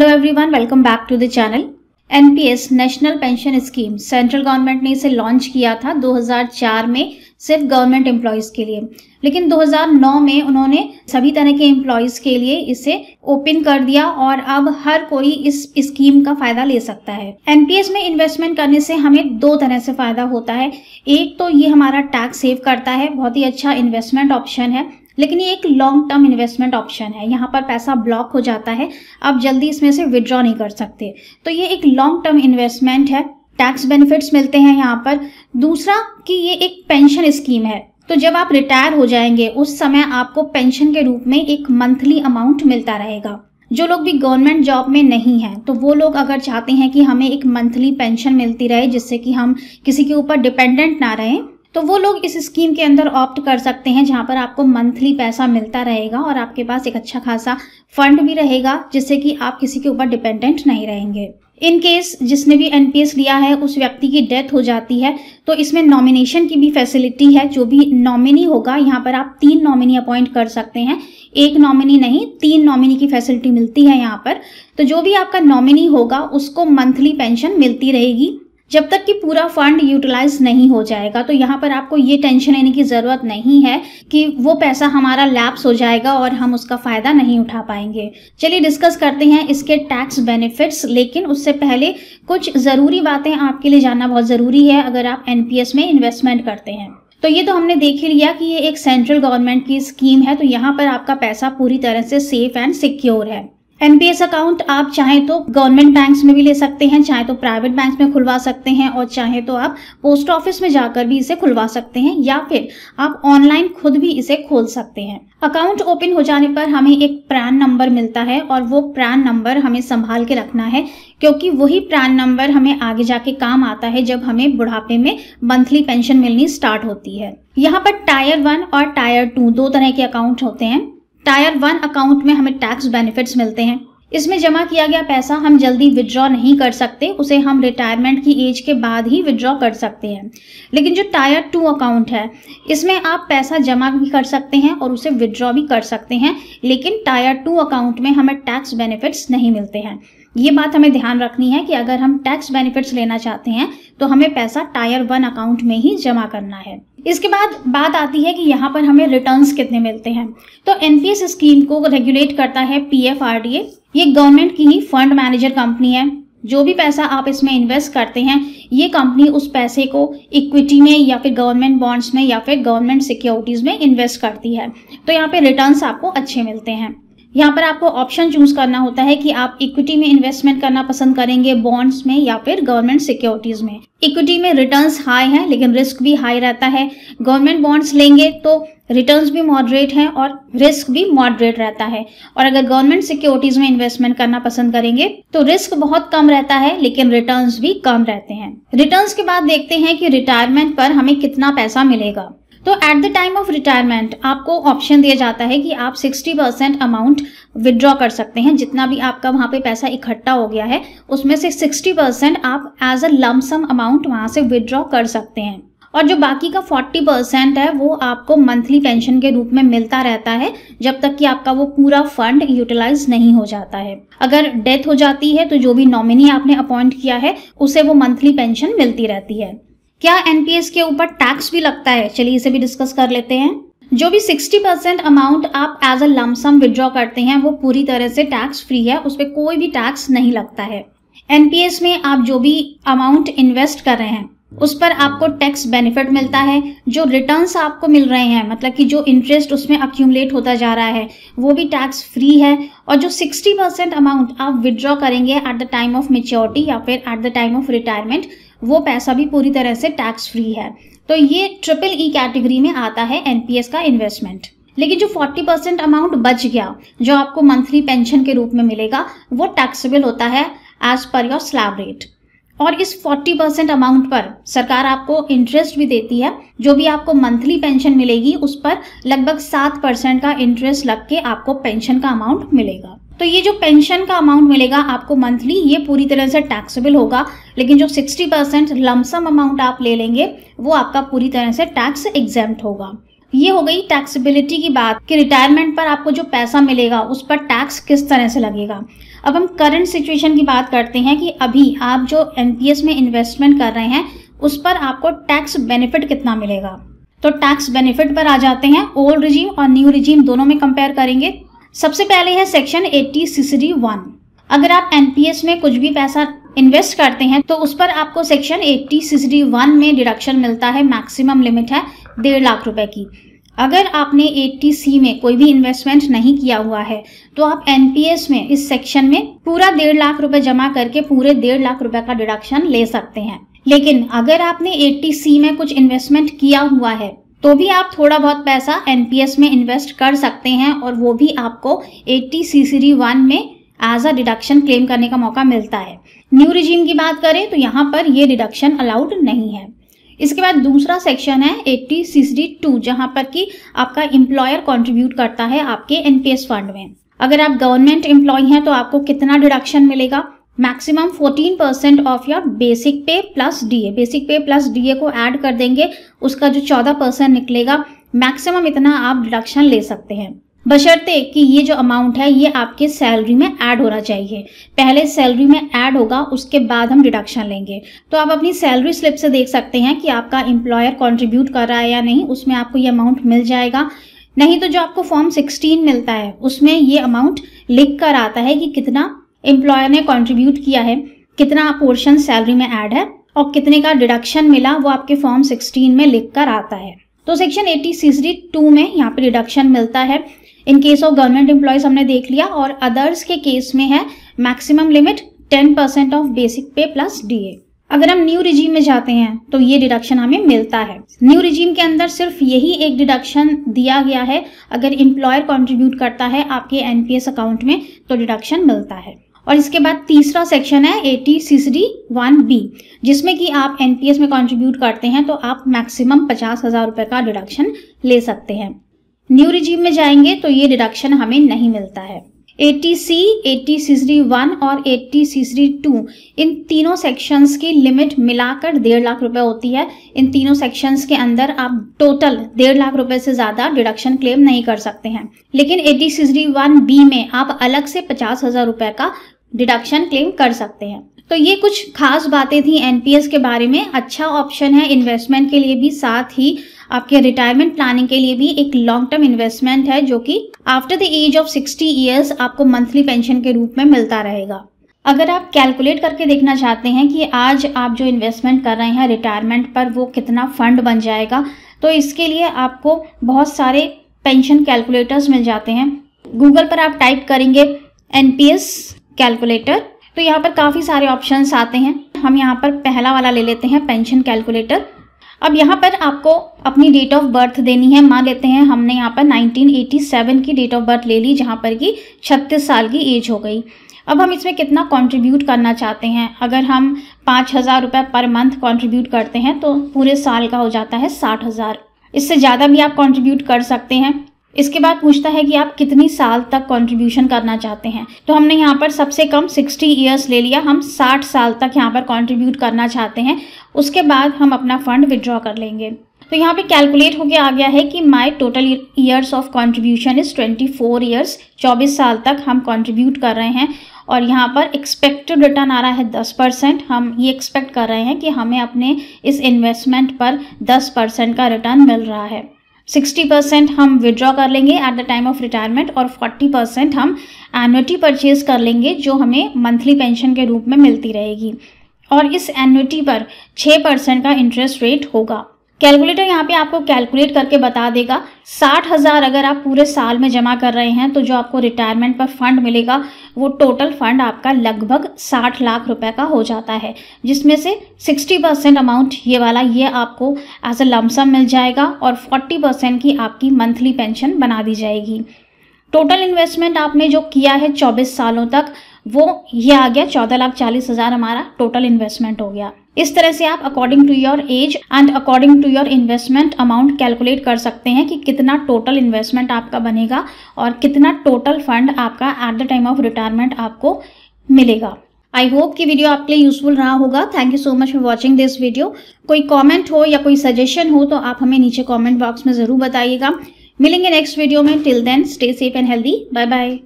Hello everyone, welcome back to the channel. NPS national pension scheme central government ने इसे launch किया था 2004 में सिर्फ गवर्नमेंट एम्प्लॉयज़ के लिए, लेकिन 2009 में उन्होंने सभी तरह के एम्प्लॉयज़ के लिए इसे ओपन कर दिया और अब हर कोई इस स्कीम का फ़ायदा ले सकता है। एनपीएस में इन्वेस्टमेंट करने से हमें दो तरह से फ़ायदा होता है। एक तो ये हमारा टैक्स सेव करता है, बहुत ही अच्छा इन्वेस्टमेंट ऑप्शन है, लेकिन ये एक लॉन्ग टर्म इन्वेस्टमेंट ऑप्शन है। यहाँ पर पैसा ब्लॉक हो जाता है, आप जल्दी इसमें से विड्रॉ नहीं कर सकते, तो ये एक लॉन्ग टर्म इन्वेस्टमेंट है। टैक्स बेनिफिट्स मिलते हैं यहाँ पर। दूसरा कि ये एक पेंशन स्कीम है, तो जब आप रिटायर हो जाएंगे उस समय आपको पेंशन के रूप में एक मंथली अमाउंट मिलता रहेगा। जो लोग भी गवर्नमेंट जॉब में नहीं हैं, तो वो लोग अगर चाहते हैं कि हमें एक मंथली पेंशन मिलती रहे जिससे कि हम किसी के ऊपर डिपेंडेंट ना रहें, तो वो लोग इस स्कीम के अंदर ऑप्ट कर सकते हैं, जहां पर आपको मंथली पैसा मिलता रहेगा और आपके पास एक अच्छा खासा फंड भी रहेगा जिससे कि आप किसी के ऊपर डिपेंडेंट नहीं रहेंगे। इन केस जिसने भी एनपीएस लिया है उस व्यक्ति की डेथ हो जाती है तो इसमें नॉमिनेशन की भी फैसिलिटी है। जो भी नॉमिनी होगा, यहाँ पर आप 3 नॉमिनी अपॉइंट कर सकते हैं, एक नॉमिनी नहीं 3 नॉमिनी की फैसिलिटी मिलती है यहाँ पर। तो जो भी आपका नॉमिनी होगा उसको मंथली पेंशन मिलती रहेगी जब तक कि पूरा फंड यूटिलाइज नहीं हो जाएगा। तो यहाँ पर आपको ये टेंशन लेने की ज़रूरत नहीं है कि वो पैसा हमारा लैप्स हो जाएगा और हम उसका फ़ायदा नहीं उठा पाएंगे। चलिए डिस्कस करते हैं इसके टैक्स बेनिफिट्स, लेकिन उससे पहले कुछ ज़रूरी बातें आपके लिए जानना बहुत ज़रूरी है अगर आप एनपीएस में इन्वेस्टमेंट करते हैं। तो ये तो हमने देख ही लिया कि ये एक सेंट्रल गवर्नमेंट की स्कीम है, तो यहाँ पर आपका पैसा पूरी तरह से सेफ एंड सिक्योर है। एनपीएस अकाउंट आप चाहें तो गवर्नमेंट बैंक्स में भी ले सकते हैं, चाहे तो प्राइवेट बैंक्स में खुलवा सकते हैं और चाहे तो आप पोस्ट ऑफिस में जाकर भी इसे खुलवा सकते हैं या फिर आप ऑनलाइन खुद भी इसे खोल सकते हैं। अकाउंट ओपन हो जाने पर हमें एक प्रान नंबर मिलता है और वो प्रान नंबर हमें संभाल के रखना है, क्योंकि वही प्रान नंबर हमें आगे जाके काम आता है जब हमें बुढ़ापे में मंथली पेंशन मिलनी स्टार्ट होती है। यहाँ पर टायर 1 और टायर 2 दो तरह के अकाउंट होते हैं। टायर 1 अकाउंट में हमें टैक्स बेनिफिट्स मिलते हैं। इसमें जमा किया गया पैसा हम जल्दी विड्रॉ नहीं कर सकते, उसे हम रिटायरमेंट की एज के बाद ही विड्रॉ कर सकते हैं। लेकिन जो टायर 2 अकाउंट है इसमें आप पैसा जमा भी कर सकते हैं और उसे विड्रॉ भी कर सकते हैं, लेकिन टायर 2 अकाउंट में हमें टैक्स बेनिफिट्स नहीं मिलते हैं। ये बात हमें ध्यान रखनी है कि अगर हम टैक्स बेनिफिट्स लेना चाहते हैं तो हमें पैसा टायर 1 अकाउंट में ही जमा करना है। इसके बाद बात आती है कि यहाँ पर हमें रिटर्न्स कितने मिलते हैं। तो एनपीएस स्कीम को रेगुलेट करता है पीएफआरडीए। ये गवर्नमेंट की ही फंड मैनेजर कंपनी है। जो भी पैसा आप इसमें इन्वेस्ट करते हैं ये कंपनी उस पैसे को इक्विटी में या फिर गवर्नमेंट बॉन्ड्स में या फिर गवर्नमेंट सिक्योरिटीज में इन्वेस्ट करती है, तो यहाँ पे रिटर्न्स आपको अच्छे मिलते हैं। यहाँ पर आपको ऑप्शन चूज करना होता है कि आप इक्विटी में इन्वेस्टमेंट करना पसंद करेंगे, बॉन्ड्स में या फिर गवर्नमेंट सिक्योरिटीज में। इक्विटी में रिटर्न्स हाई हैं लेकिन रिस्क भी हाई रहता है। गवर्नमेंट बॉन्ड्स लेंगे तो रिटर्न्स भी मॉडरेट हैं और रिस्क भी मॉडरेट रहता है। और अगर गवर्नमेंट सिक्योरिटीज में इन्वेस्टमेंट करना पसंद करेंगे तो रिस्क बहुत कम रहता है लेकिन रिटर्न्स भी कम रहते हैं। रिटर्न्स के बाद देखते हैं कि रिटायरमेंट पर हमें कितना पैसा मिलेगा। तो at the time of retirement आपको ऑप्शन दिया जाता है कि आप 60% अमाउंट विड्रॉ कर सकते हैं। जितना भी आपका वहाँ पे पैसा इकट्ठा हो गया है उसमें से 60% आप एज अ लमसम अमाउंट वहाँ से विड्रॉ कर सकते हैं, और जो बाकी का 40% है वो आपको मंथली पेंशन के रूप में मिलता रहता है जब तक कि आपका वो पूरा फंड यूटिलाइज नहीं हो जाता है। अगर डेथ हो जाती है तो जो भी नॉमिनी आपने अपॉइंट किया है उसे वो मंथली पेंशन मिलती रहती है। क्या एनपीएस के ऊपर टैक्स भी लगता है? चलिए इसे भी डिस्कस कर लेते हैं। जो भी 60% अमाउंट आप एज अ लमसम विड्रॉ करते हैं वो पूरी तरह से टैक्स फ्री है, उस पर कोई भी टैक्स नहीं लगता है। एनपीएस में आप जो भी अमाउंट इन्वेस्ट कर रहे हैं उस पर आपको टैक्स बेनिफिट मिलता है। जो रिटर्न्स आपको मिल रहे हैं, मतलब कि जो इंटरेस्ट उसमें अक्यूमुलेट होता जा रहा है, वो भी टैक्स फ्री है। और जो 60% अमाउंट आप विड्रॉ करेंगे at the time of maturity या फिर at the time of retirement, वो पैसा भी पूरी तरह से टैक्स फ्री है। तो ये ट्रिपल ई कैटेगरी में आता है एनपीएस का इन्वेस्टमेंट। लेकिन जो 40% अमाउंट बच गया जो आपको मंथली पेंशन के रूप में मिलेगा वो टैक्सेबल होता है as per your slab rate. और इस 40% अमाउंट पर सरकार आपको इंटरेस्ट भी देती है। जो भी आपको मंथली पेंशन मिलेगी उस पर लगभग 7% का इंटरेस्ट लग के आपको पेंशन का अमाउंट मिलेगा। तो ये जो पेंशन का अमाउंट मिलेगा आपको मंथली, ये पूरी तरह से टैक्सेबल होगा, लेकिन जो 60% लमसम अमाउंट आप ले लेंगे वो आपका पूरी तरह से टैक्स एग्जेम्प्ट होगा। ये हो गई टैक्सेबिलिटी की बात कि रिटायरमेंट पर आपको जो पैसा मिलेगा उस पर टैक्स किस तरह से लगेगा। अब हम करंट सिचुएशन की बात करते हैं कि अभी आप जो एनपीएस में इन्वेस्टमेंट कर रहे हैं उस पर आपको टैक्स बेनिफिट कितना मिलेगा। तो टैक्स बेनिफिट पर आ जाते हैं। ओल्ड रिजीम और न्यू रिजीम दोनों में कंपेयर करेंगे। सबसे पहले है सेक्शन 80 CCD 1। अगर आप एनपीएस में कुछ भी पैसा इन्वेस्ट करते हैं तो उस पर आपको सेक्शन 80 CCD 1 में डिडक्शन मिलता है। मैक्सिमम लिमिट है 1.5 लाख रुपए की। अगर आपने 80C में कोई भी इन्वेस्टमेंट नहीं किया हुआ है तो आप एनपीएस में इस सेक्शन में पूरा 1.5 लाख रुपए जमा करके पूरे 1.5 लाख रुपए का डिडक्शन ले सकते हैं। लेकिन अगर आपने 80C में कुछ इन्वेस्टमेंट किया हुआ है तो भी आप थोड़ा बहुत पैसा एनपीएस में इन्वेस्ट कर सकते हैं और वो भी आपको 80 CCD 1 में एज अ डिडक्शन क्लेम करने का मौका मिलता है। न्यू रिजीम की बात करें तो यहाँ पर ये डिडक्शन अलाउड नहीं है। इसके बाद दूसरा सेक्शन है 80 CCD 2, जहां पर कि आपका एम्प्लॉयर कंट्रीब्यूट करता है आपके एनपीएस फंड में। अगर आप गवर्नमेंट एम्प्लॉय हैं तो आपको कितना डिडक्शन मिलेगा? मैक्सिमम 14% ऑफ योर बेसिक पे प्लस डीए। बेसिक पे प्लस डीए को ऐड कर देंगे, उसका जो 14% निकलेगा, मैक्सिमम इतना आप डिडक्शन ले सकते हैं, बशर्ते कि ये जो अमाउंट है ये आपके सैलरी में ऐड होना चाहिए। पहले सैलरी में ऐड होगा, उसके बाद हम डिडक्शन लेंगे। तो आप अपनी सैलरी स्लिप से देख सकते हैं कि आपका एम्प्लॉयर कंट्रीब्यूट कर रहा है या नहीं, उसमें आपको ये अमाउंट मिल जाएगा। नहीं तो जो आपको फॉर्म 16 मिलता है उसमें ये अमाउंट लिख कर आता है कि कितना एम्प्लॉयर ने कंट्रीब्यूट किया है, कितना पोर्शन सैलरी में ऐड है और कितने का डिडक्शन मिला, वो आपके फॉर्म 16 में लिख कर आता है। तो सेक्शन 80 CCD 2 में यहाँ पे डिडक्शन मिलता है। In case of government employees हमने देख लिया, और अदर्स के केस में है मैक्सिमम लिमिट 10% ऑफ बेसिक पे प्लस डीए। अगर हम न्यू रिजीम में जाते हैं तो ये डिडक्शन हमें मिलता है। न्यू रिजीम के अंदर सिर्फ यही एक डिडक्शन दिया गया है, अगर एम्प्लॉयर कंट्रीब्यूट करता है आपके एनपीएस अकाउंट में तो डिडक्शन मिलता है। और इसके बाद तीसरा सेक्शन है 80 CCD 1B, जिसमें कि आप एनपीएस में कंट्रीब्यूट करते हैं तो आप मैक्सिमम 50,000 रुपए का डिडक्शन ले सकते हैं। न्यू रिजीम में जाएंगे तो ये डिडक्शन हमें नहीं मिलता है। 80C, 80 CCD 1 और 80 CCD 2, इन तीनों सेक्शंस की लिमिट मिलाकर 1.5 लाख रुपए होती है। इन तीनों सेक्शंस के अंदर आप टोटल 1.5 लाख रुपए से ज्यादा डिडक्शन क्लेम नहीं कर सकते हैं। लेकिन 80 CCD 1B में आप अलग से 50,000 रुपए का डिडक्शन क्लेम कर सकते हैं। तो ये कुछ खास बातें थी एनपीएस के बारे में। अच्छा ऑप्शन है इन्वेस्टमेंट के लिए भी, साथ ही आपके रिटायरमेंट प्लानिंग के लिए भी एक लॉन्ग टर्म इन्वेस्टमेंट है, जो कि after the age of 60 years आपको मंथली पेंशन के रूप में मिलता रहेगा। अगर आप कैलकुलेट करके देखना चाहते हैं कि आज आप जो इन्वेस्टमेंट कर रहे हैं रिटायरमेंट पर वो कितना फंड बन जाएगा, तो इसके लिए आपको बहुत सारे पेंशन कैलकुलेटर्स मिल जाते हैं। गूगल पर आप टाइप करेंगे एनपीएस कैलकुलेटर तो यहाँ पर काफ़ी सारे ऑप्शंस आते हैं। हम यहाँ पर पहला वाला ले लेते हैं, पेंशन कैलकुलेटर। अब यहाँ पर आपको अपनी डेट ऑफ बर्थ देनी है। मान लेते हैं हमने यहाँ पर 1987 की डेट ऑफ बर्थ ले ली, जहाँ पर कि 36 साल की एज हो गई। अब हम इसमें कितना कंट्रीब्यूट करना चाहते हैं। अगर हम 5,000 रुपये पर मंथ कंट्रीब्यूट करते हैं तो पूरे साल का हो जाता है 60,000। इससे ज़्यादा भी आप कंट्रीब्यूट कर सकते हैं। इसके बाद पूछता है कि आप कितनी साल तक कंट्रीब्यूशन करना चाहते हैं। तो हमने यहाँ पर सबसे कम 60 ईयर्स ले लिया। हम 60 साल तक यहाँ पर कंट्रीब्यूट करना चाहते हैं। उसके बाद हम अपना फंड विड्रॉ कर लेंगे। तो यहाँ पे कैलकुलेट होके आ गया है कि my total years of contribution is 24 years. 24 साल तक हम कंट्रीब्यूट कर रहे हैं और यहाँ पर एक्सपेक्टेड रिटर्न आ रहा है 10%। हम ये एक्सपेक्ट कर रहे हैं कि हमें अपने इस इन्वेस्टमेंट पर 10% का रिटर्न मिल रहा है। 60% हम विड्रॉ कर लेंगे at the time of retirement और 40% हम एन्युटी परचेज कर लेंगे, जो हमें मंथली पेंशन के रूप में मिलती रहेगी। और इस एन्युटी पर 6% का इंटरेस्ट रेट होगा। कैलकुलेटर यहाँ पे आपको कैलकुलेट करके बता देगा। 60,000 अगर आप पूरे साल में जमा कर रहे हैं तो जो आपको रिटायरमेंट पर फंड मिलेगा वो टोटल फंड आपका लगभग 60 लाख रुपए का हो जाता है, जिसमें से 60% अमाउंट ये वाला ये आपको एज अ लमसम मिल जाएगा और 40% की आपकी मंथली पेंशन बना दी जाएगी। टोटल इन्वेस्टमेंट आपने जो किया है 24 सालों तक वो ये आ गया 14,40,000 हमारा टोटल इन्वेस्टमेंट हो गया। इस तरह से आप according to your age and according to your investment amount calculate कर सकते हैं कि कितना टोटल इन्वेस्टमेंट आपका बनेगा और कितना टोटल फंड आपका at the time of retirement आपको मिलेगा। आई होप कि वीडियो आपके लिए यूजफुल रहा होगा। Thank you so much for watching this video. कोई कॉमेंट हो या कोई सजेशन हो तो आप हमें नीचे कॉमेंट बॉक्स में ज़रूर बताइएगा। मिलेंगे नेक्स्ट वीडियो में। Till then stay safe and healthy. Bye bye.